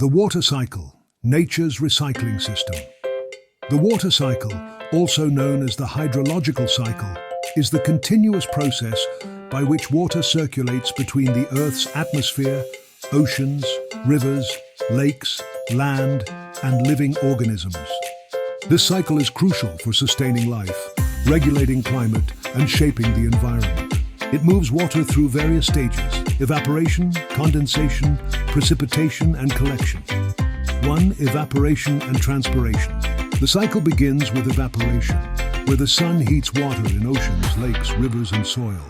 The water cycle, nature's recycling system. The water cycle, also known as the hydrological cycle, is the continuous process by which water circulates between the Earth's atmosphere, oceans, rivers, lakes, land, and living organisms. This cycle is crucial for sustaining life, regulating climate, and shaping the environment. It moves water through various stages: evaporation, condensation, precipitation, and collection. 1. Evaporation and transpiration. The cycle begins with evaporation, where the sun heats water in oceans, lakes, rivers, and soil.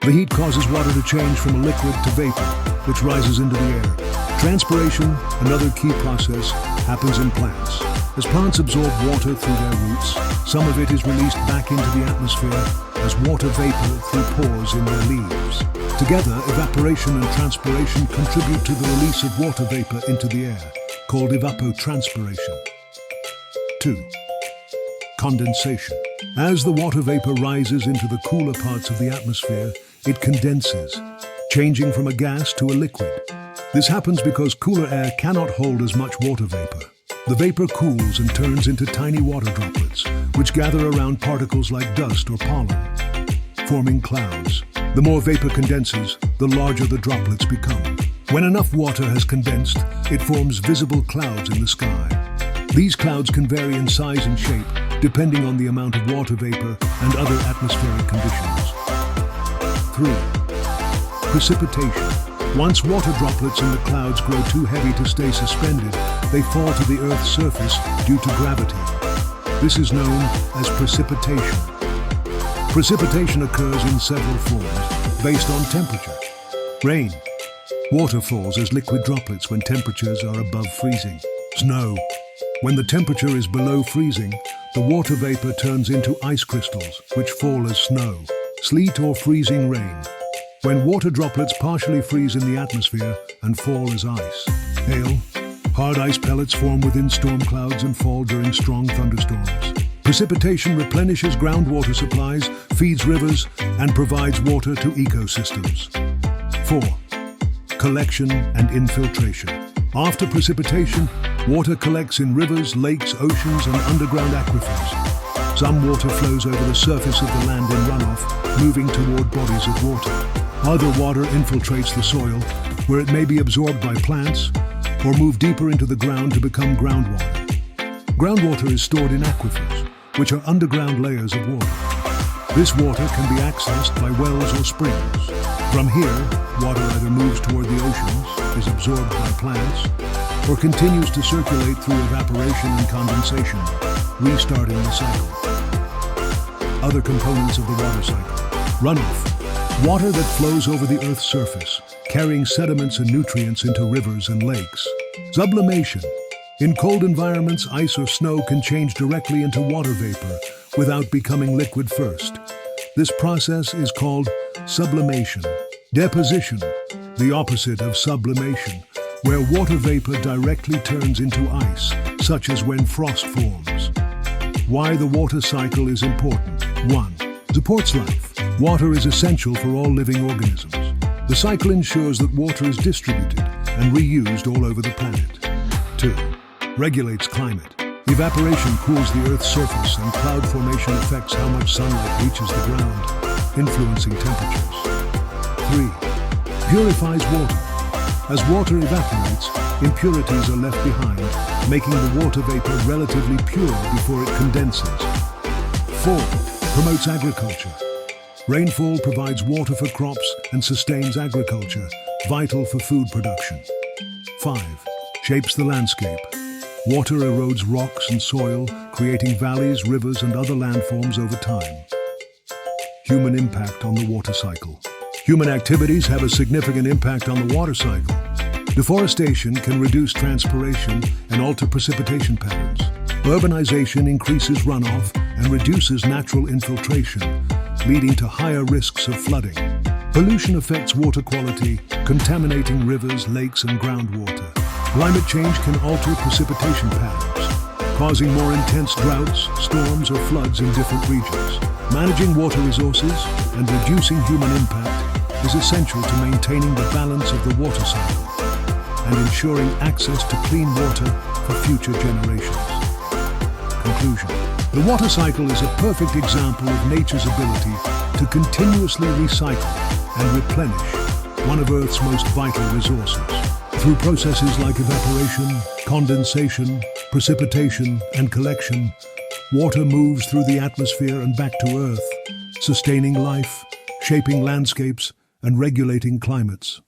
The heat causes water to change from a liquid to vapor, which rises into the air. Transpiration, another key process, happens in plants. As plants absorb water through their roots, some of it is released back into the atmosphere as water vapor through pores in their leaves. Together, evaporation and transpiration contribute to the release of water vapor into the air, called evapotranspiration. 2. Condensation. As the water vapor rises into the cooler parts of the atmosphere, it condenses, changing from a gas to a liquid. This happens because cooler air cannot hold as much water vapor. The vapor cools and turns into tiny water droplets, which gather around particles like dust or pollen, forming clouds. The more vapor condenses, the larger the droplets become. When enough water has condensed, it forms visible clouds in the sky. These clouds can vary in size and shape, depending on the amount of water vapor and other atmospheric conditions. 3. Precipitation. Once water droplets in the clouds grow too heavy to stay suspended, they fall to the Earth's surface due to gravity. This is known as precipitation. Precipitation occurs in several forms, based on temperature. Rain. Water falls as liquid droplets when temperatures are above freezing. Snow. When the temperature is below freezing, the water vapor turns into ice crystals, which fall as snow. Sleet or freezing rain. When water droplets partially freeze in the atmosphere and fall as ice. Hail. Hard ice pellets form within storm clouds and fall during strong thunderstorms. Precipitation replenishes groundwater supplies, feeds rivers, and provides water to ecosystems. 4. Collection and infiltration. After precipitation, water collects in rivers, lakes, oceans, and underground aquifers. Some water flows over the surface of the land in runoff, moving toward bodies of water. Other water infiltrates the soil, where it may be absorbed by plants or move deeper into the ground to become groundwater. Groundwater is stored in aquifers, which are underground layers of water. This water can be accessed by wells or springs. From here, water either moves toward the oceans, is absorbed by plants, or continues to circulate through evaporation and condensation, restarting the cycle. Other components of the water cycle. Runoff. Water that flows over the Earth's surface, carrying sediments and nutrients into rivers and lakes. Sublimation. In cold environments, ice or snow can change directly into water vapor without becoming liquid first. This process is called sublimation. Deposition, the opposite of sublimation, where water vapor directly turns into ice, such as when frost forms. Why the water cycle is important. 1. Supports life. Water is essential for all living organisms. The cycle ensures that water is distributed and reused all over the planet. 2. Regulates climate. Evaporation cools the Earth's surface, and cloud formation affects how much sunlight reaches the ground, influencing temperatures. 3. Purifies water. As water evaporates, impurities are left behind, making the water vapor relatively pure before it condenses. 4. Promotes agriculture. Rainfall provides water for crops and sustains agriculture, vital for food production. 5. Shapes the landscape. Water erodes rocks and soil, creating valleys, rivers, and other landforms over time. Human impact on the water cycle. Human activities have a significant impact on the water cycle. Deforestation can reduce transpiration and alter precipitation patterns. Urbanization increases runoff and reduces natural infiltration, leading to higher risks of flooding. Pollution affects water quality, contaminating rivers, lakes, and groundwater. Climate change can alter precipitation patterns, causing more intense droughts, storms, or floods in different regions. Managing water resources and reducing human impact is essential to maintaining the balance of the water cycle. and ensuring access to clean water for future generations. Conclusion. The water cycle is a perfect example of nature's ability to continuously recycle and replenish one of Earth's most vital resources. Through processes like evaporation, condensation, precipitation, and collection, water moves through the atmosphere and back to Earth, sustaining life, shaping landscapes, and regulating climates.